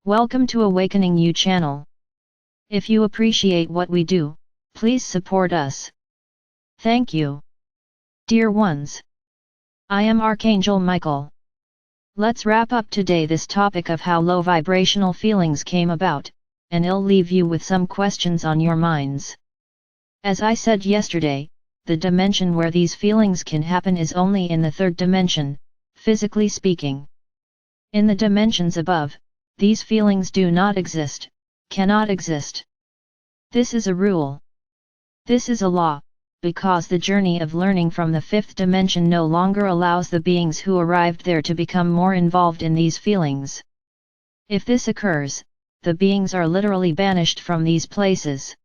Welcome to Awakening You channel. If you appreciate what we do, please support us. Thank you. Dear ones, I am Archangel Michael. Let's wrap up today this topic of how low vibrational feelings came about, and I'll leave you with some questions on your minds. As I said yesterday, the dimension where these feelings can happen is only in the third dimension, physically speaking. In the dimensions above, these feelings do not exist, cannot exist. This is a rule. This is a law, because the journey of learning from the fifth dimension no longer allows the beings who arrived there to become more involved in these feelings. If this occurs, the beings are literally banished from these places.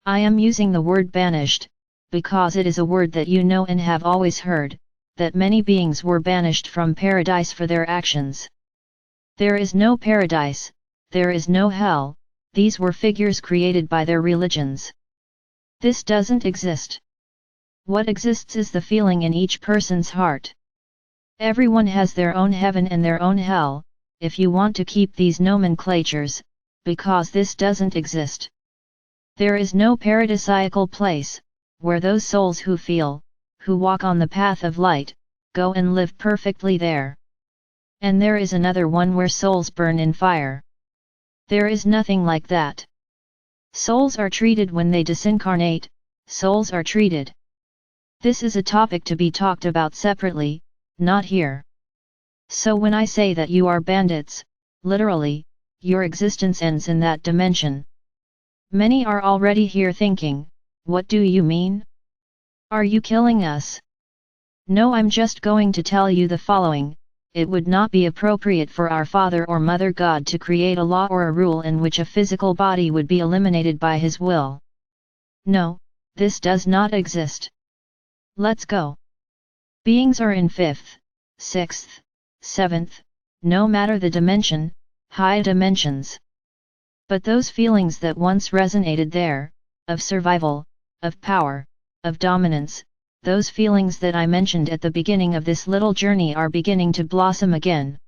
I am using the word banished, because it is a word that you know and have always heard, that many beings were banished from paradise for their actions. There is no paradise, there is no hell, these were figures created by their religions. This doesn't exist. What exists is the feeling in each person's heart. Everyone has their own heaven and their own hell, if you want to keep these nomenclatures, because this doesn't exist. There is no paradisiacal place, where those souls who feel, who walk on the path of light, go and live perfectly there. And there is another one where souls burn in fire. There is nothing like that. Souls are treated when they disincarnate, souls are treated. This is a topic to be talked about separately, not here. So when I say that you are bandits, literally, your existence ends in that dimension. Many are already here thinking, what do you mean? Are you killing us? No, I'm just going to tell you the following. It would not be appropriate for our Father or Mother God to create a law or a rule in which a physical body would be eliminated by His will. No, this does not exist. Let's go. Beings are in fifth, sixth, seventh, no matter the dimension, high dimensions. But those feelings that once resonated there, of survival, of power, of dominance, those feelings that I mentioned at the beginning of this little journey are beginning to blossom again.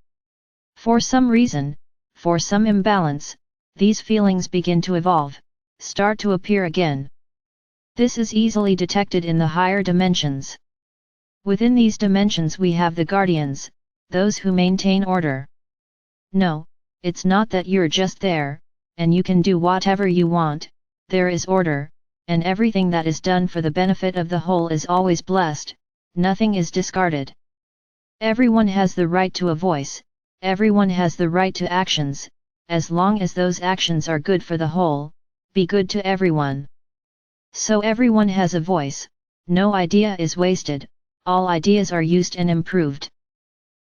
For some reason, for some imbalance, these feelings begin to evolve, start to appear again. This is easily detected in the higher dimensions. Within these dimensions we have the guardians, those who maintain order. No, it's not that you're just there, and you can do whatever you want, there is order, and everything that is done for the benefit of the whole is always blessed, nothing is discarded. Everyone has the right to a voice, everyone has the right to actions, as long as those actions are good for the whole, be good to everyone. So everyone has a voice, no idea is wasted, all ideas are used and improved.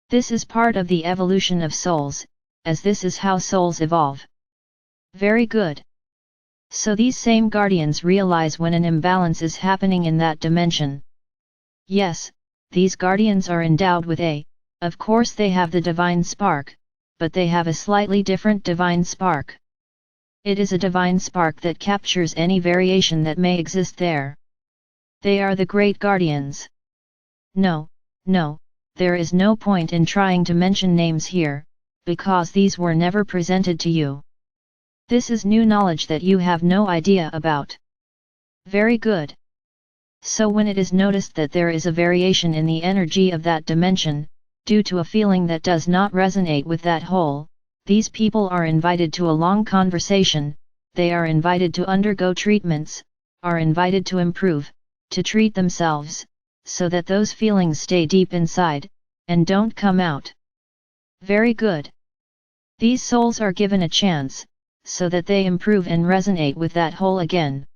This is part of the evolution of souls, as this is how souls evolve. Very good. So these same guardians realize when an imbalance is happening in that dimension. Yes, these guardians are endowed with of course they have the divine spark, but they have a slightly different divine spark. It is a divine spark that captures any variation that may exist there. They are the great guardians. No, there is no point in trying to mention names here, because these were never presented to you. This is new knowledge that you have no idea about. Very good. So when it is noticed that there is a variation in the energy of that dimension, due to a feeling that does not resonate with that whole, these people are invited to a long conversation, they are invited to undergo treatments, are invited to improve, to treat themselves, so that those feelings stay deep inside, and don't come out. Very good. These souls are given a chance, so that they improve and resonate with that whole again.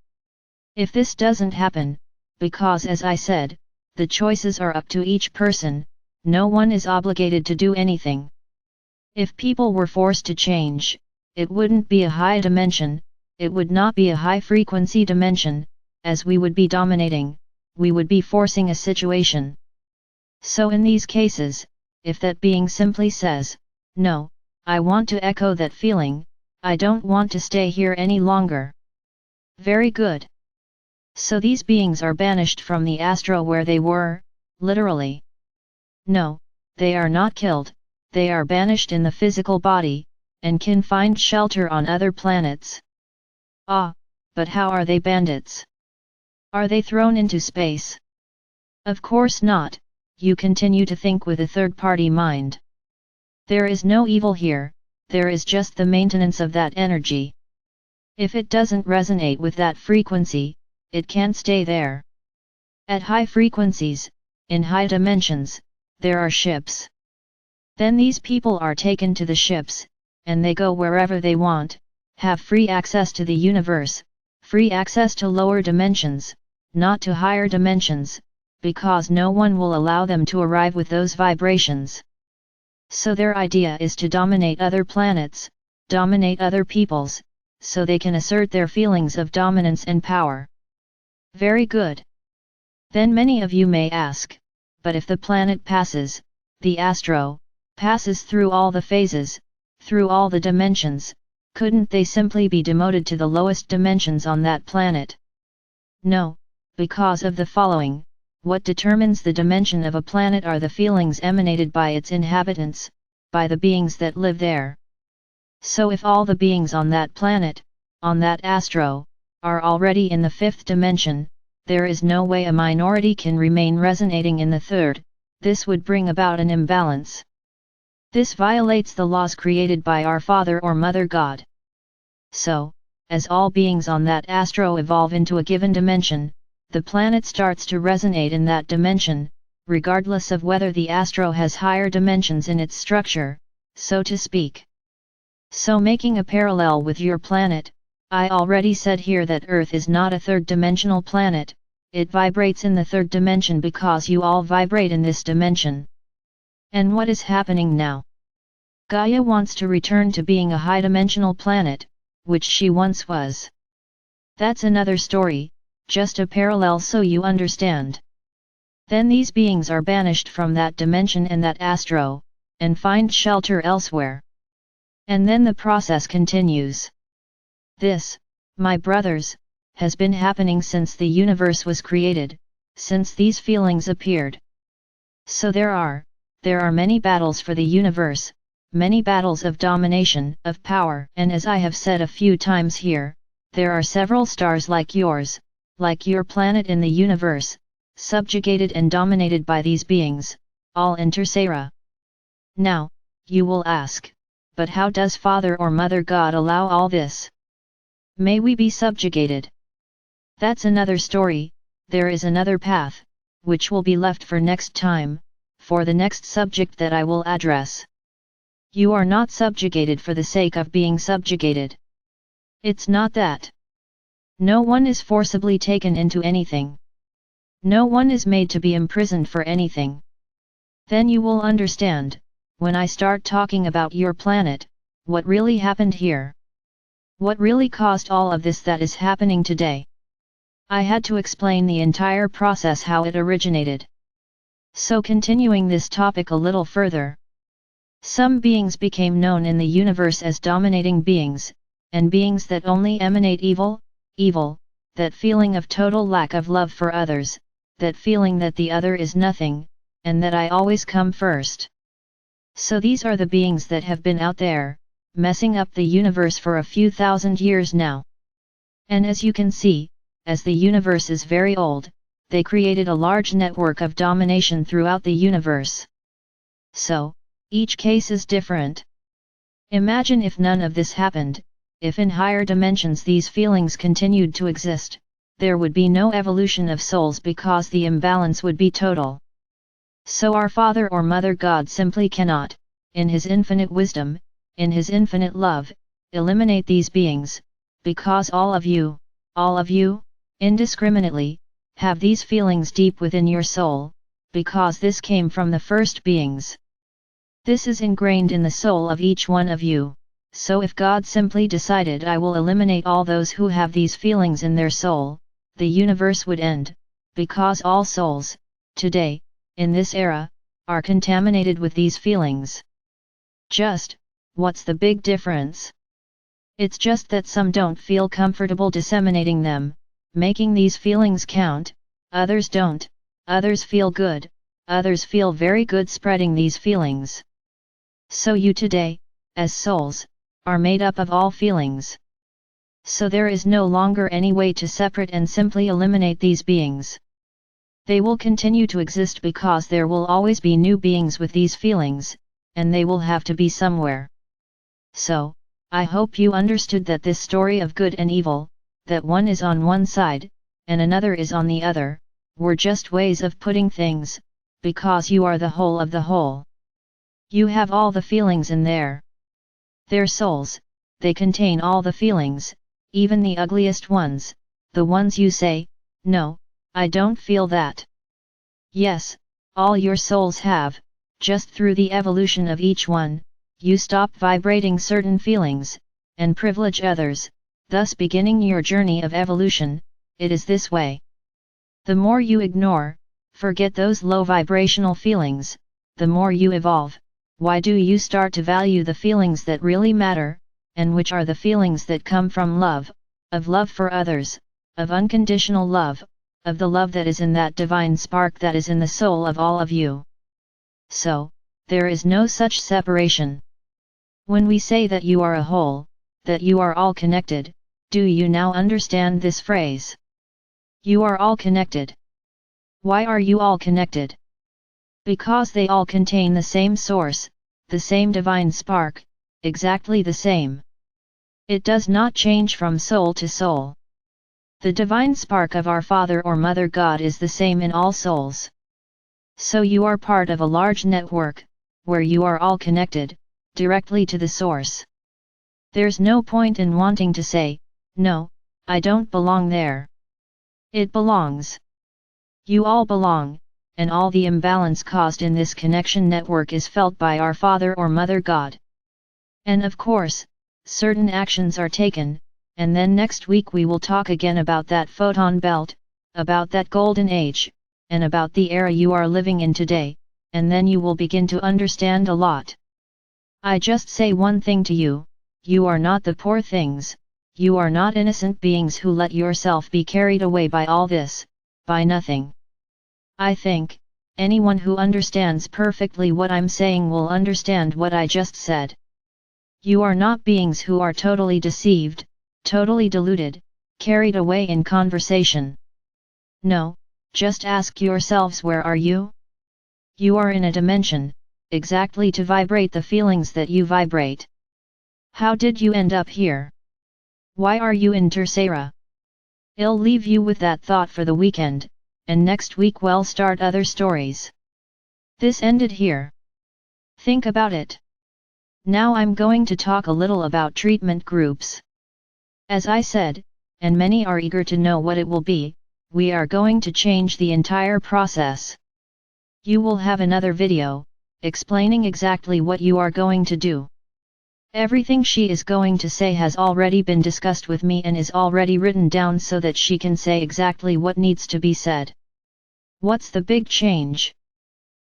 If this doesn't happen, because as I said, the choices are up to each person, no one is obligated to do anything. If people were forced to change, it wouldn't be a high dimension, it would not be a high frequency dimension, as we would be dominating, we would be forcing a situation. So in these cases, if that being simply says, no, I want to echo that feeling, I don't want to stay here any longer. Very good. So these beings are banished from the astro where they were, literally. No, they are not killed, they are banished in the physical body, and can find shelter on other planets. Ah, but how are they bandits? Are they thrown into space? Of course not, you continue to think with a third-party mind. There is no evil here, there is just the maintenance of that energy. If it doesn't resonate with that frequency, it can't stay there. At high frequencies, in high dimensions, there are ships. Then these people are taken to the ships, and they go wherever they want, have free access to the universe, free access to lower dimensions, not to higher dimensions, because no one will allow them to arrive with those vibrations. So their idea is to dominate other planets, dominate other peoples, so they can assert their feelings of dominance and power. Very good. Then many of you may ask, but if the planet passes, the astro, passes through all the phases, through all the dimensions, couldn't they simply be demoted to the lowest dimensions on that planet? No, because of the following: what determines the dimension of a planet are the feelings emanated by its inhabitants, by the beings that live there. So if all the beings on that planet, on that astro, are already in the fifth dimension, there is no way a minority can remain resonating in the third. This would bring about an imbalance. This violates the laws created by our Father or Mother God. So, as all beings on that astro evolve into a given dimension, the planet starts to resonate in that dimension, regardless of whether the astro has higher dimensions in its structure, so to speak. So making a parallel with your planet, I already said here that Earth is not a third-dimensional planet, it vibrates in the third dimension because you all vibrate in this dimension. And what is happening now? Gaia wants to return to being a high-dimensional planet, which she once was. That's another story, just a parallel so you understand. Then these beings are banished from that dimension and that astro, and find shelter elsewhere. And then the process continues. This, my brothers, has been happening since the universe was created, since these feelings appeared. So there are many battles for the universe, many battles of domination, of power, and as I have said a few times here, there are several stars like yours, like your planet in the universe, subjugated and dominated by these beings, all intersera. Now, you will ask, but how does Father or Mother God allow all this? May we be subjugated? That's another story, there is another path, which will be left for next time, for the next subject that I will address. You are not subjugated for the sake of being subjugated. It's not that. No one is forcibly taken into anything. No one is made to be imprisoned for anything. Then you will understand, when I start talking about your planet, what really happened here. What really caused all of this that is happening today? I had to explain the entire process, how it originated. So continuing this topic a little further. Some beings became known in the universe as dominating beings, and beings that only emanate evil, that feeling of total lack of love for others, that feeling that the other is nothing, and that I always come first. So these are the beings that have been out there, messing up the universe for a few thousand years now. And as you can see, as the universe is very old, they created a large network of domination throughout the universe. So, each case is different. Imagine if none of this happened, if in higher dimensions these feelings continued to exist, there would be no evolution of souls because the imbalance would be total. So our Father or Mother God simply cannot, in His infinite wisdom, in His infinite love, eliminate these beings, because all of you, indiscriminately, have these feelings deep within your soul, because this came from the first beings. This is ingrained in the soul of each one of you, so if God simply decided I will eliminate all those who have these feelings in their soul, the universe would end, because all souls, today, in this era, are contaminated with these feelings. What's the big difference? It's just that some don't feel comfortable disseminating them, making these feelings count, others don't, others feel good, others feel very good spreading these feelings. So you today, as souls, are made up of all feelings. So there is no longer any way to separate and simply eliminate these beings. They will continue to exist because there will always be new beings with these feelings, and they will have to be somewhere. So, I hope you understood that this story of good and evil, that one is on one side, and another is on the other, were just ways of putting things, because you are the whole of the whole. You have all the feelings in there. They're souls, they contain all the feelings, even the ugliest ones, the ones you say, no, I don't feel that. Yes, all your souls have, just through the evolution of each one, you stop vibrating certain feelings, and privilege others, thus beginning your journey of evolution. It is this way. The more you ignore, forget those low vibrational feelings, the more you evolve. Why do you start to value the feelings that really matter, and which are the feelings that come from love, of love for others, of unconditional love, of the love that is in that divine spark that is in the soul of all of you. So, there is no such separation. When we say that you are a whole, that you are all connected, do you now understand this phrase? You are all connected. Why are you all connected? Because they all contain the same source, the same divine spark, exactly the same. It does not change from soul to soul. The divine spark of our Father or Mother God is the same in all souls. So you are part of a large network, where you are all connected, directly to the source. There's no point in wanting to say, no, I don't belong there. It belongs. You all belong, and all the imbalance caused in this connection network is felt by our Father or Mother God. And of course, certain actions are taken, and then next week we will talk again about that photon belt, about that golden age, and about the era you are living in today, and then you will begin to understand a lot. I just say one thing to you, you are not the poor things, you are not innocent beings who let yourself be carried away by all this, by nothing. I think, anyone who understands perfectly what I'm saying will understand what I just said. You are not beings who are totally deceived, totally deluded, carried away in conversation. No, just ask yourselves, where are you? You are in a dimension, exactly to vibrate the feelings that you vibrate. How did you end up here? Why are you in Tercera? I'll leave you with that thought for the weekend, and next week we'll start other stories. This ended here. Think about it. Now I'm going to talk a little about treatment groups. As I said, and many are eager to know what it will be, we are going to change the entire process. You will have another video, explaining exactly what you are going to do. Everything she is going to say has already been discussed with me and is already written down so that she can say exactly what needs to be said. What's the big change?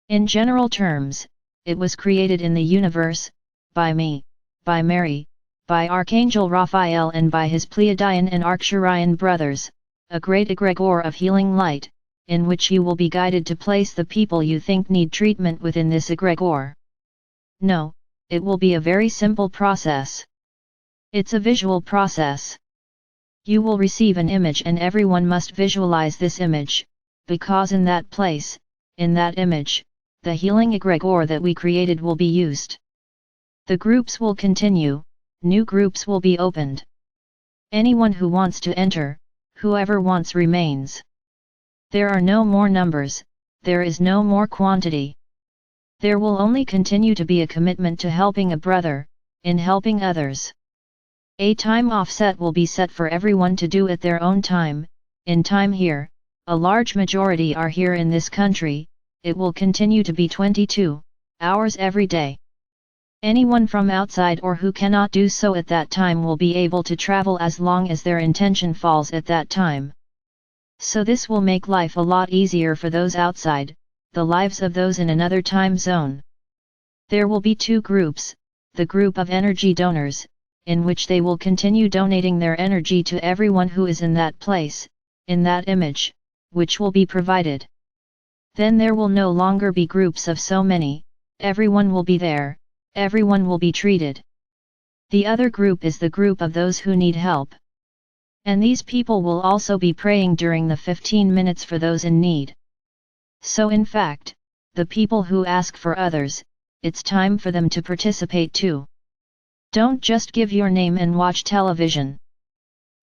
In general terms, it was created in the universe, by me, by Mary, by Archangel Raphael and by his Pleiadian and Arcturian brothers, a great egregore of healing light, in which you will be guided to place the people you think need treatment within this egregore. No, it will be a very simple process. It's a visual process. You will receive an image and everyone must visualize this image, because in that place, in that image, the healing egregore that we created will be used. The groups will continue, new groups will be opened. Anyone who wants to enter, whoever wants remains. There are no more numbers, there is no more quantity. There will only continue to be a commitment to helping a brother, in helping others. A time offset will be set for everyone to do at their own time, in time here, a large majority are here in this country, it will continue to be 22 hours every day. Anyone from outside or who cannot do so at that time will be able to travel as long as their intention falls at that time. So this will make life a lot easier for those outside, the lives of those in another time zone. There will be two groups, the group of energy donors, in which they will continue donating their energy to everyone who is in that place, in that image, which will be provided. Then there will no longer be groups of so many, everyone will be there, everyone will be treated. The other group is the group of those who need help. And these people will also be praying during the 15 minutes for those in need. So in fact, the people who ask for others, it's time for them to participate too. Don't just give your name and watch television.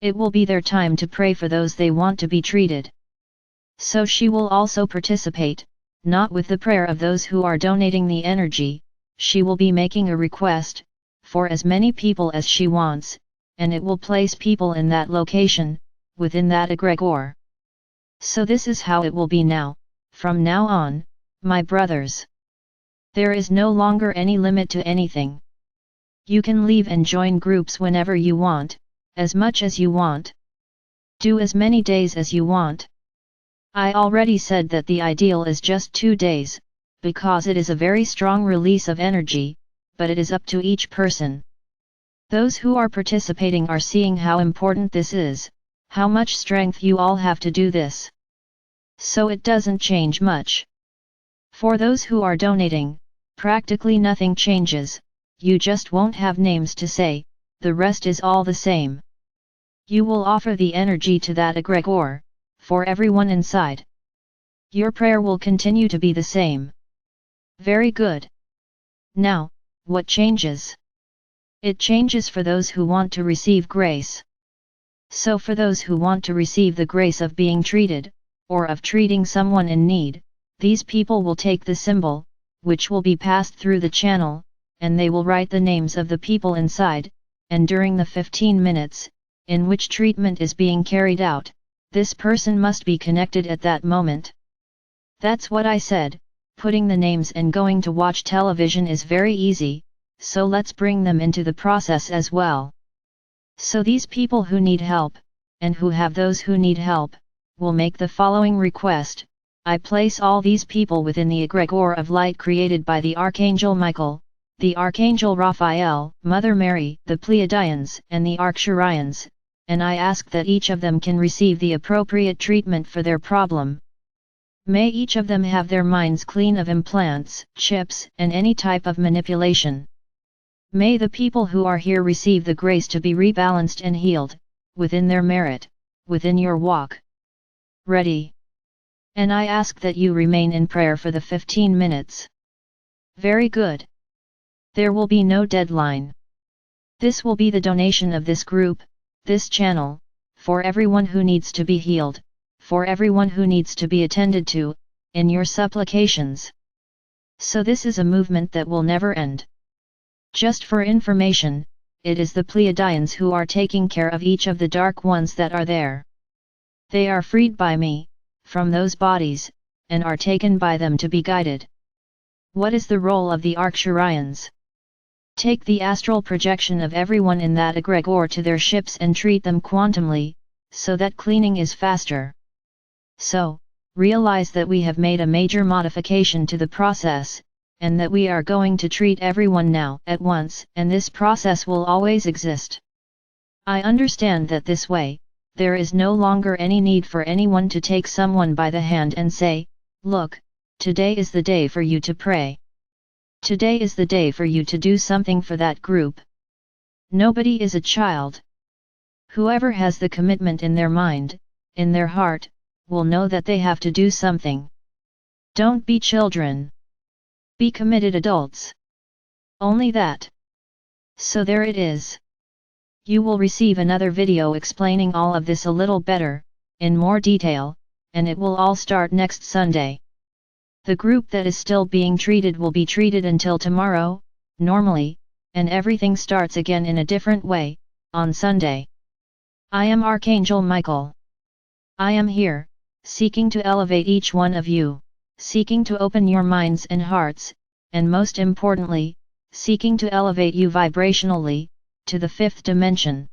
It will be their time to pray for those they want to be treated. So she will also participate, not with the prayer of those who are donating the energy, she will be making a request, for as many people as she wants, and it will place people in that location, within that egregore. So this is how it will be now, from now on, my brothers. There is no longer any limit to anything. You can leave and join groups whenever you want, as much as you want. Do as many days as you want. I already said that the ideal is just 2 days, because it is a very strong release of energy, but it is up to each person. Those who are participating are seeing how important this is, how much strength you all have to do this. So it doesn't change much. For those who are donating, practically nothing changes, you just won't have names to say, the rest is all the same. You will offer the energy to that egregore, for everyone inside. Your prayer will continue to be the same. Very good. Now, what changes? It changes for those who want to receive grace. So for those who want to receive the grace of being treated, or of treating someone in need, these people will take the symbol, which will be passed through the channel, and they will write the names of the people inside, and during the 15 minutes, in which treatment is being carried out, this person must be connected at that moment. That's what I said, putting the names and going to watch television is very easy, so let's bring them into the process as well. So these people who need help, and who have those who need help, will make the following request: I place all these people within the egregore of light created by the Archangel Michael, the Archangel Raphael, Mother Mary, the Pleiadians and the Archurians, and I ask that each of them can receive the appropriate treatment for their problem. May each of them have their minds clean of implants, chips, and any type of manipulation. May the people who are here receive the grace to be rebalanced and healed, within their merit, within your walk. Ready? And I ask that you remain in prayer for the 15 minutes. Very good. There will be no deadline. This will be the donation of this group, this channel, for everyone who needs to be healed, for everyone who needs to be attended to, in your supplications. So this is a movement that will never end. Just for information, it is the Pleiadians who are taking care of each of the dark ones that are there. They are freed by me, from those bodies, and are taken by them to be guided. What is the role of the Archurians? Take the astral projection of everyone in that egregore to their ships and treat them quantumly, so that cleaning is faster. So, realize that we have made a major modification to the process, and that we are going to treat everyone now, at once, and this process will always exist. I understand that this way, there is no longer any need for anyone to take someone by the hand and say, look, today is the day for you to pray. Today is the day for you to do something for that group. Nobody is a child. Whoever has the commitment in their mind, in their heart, will know that they have to do something. Don't be children. Be committed adults. Only that. So there it is. You will receive another video explaining all of this a little better, in more detail, and it will all start next Sunday. The group that is still being treated will be treated until tomorrow, normally, and everything starts again in a different way, on Sunday. I am Archangel Michael. I am here, seeking to elevate each one of you, seeking to open your minds and hearts, and most importantly, seeking to elevate you vibrationally, to the 5th dimension.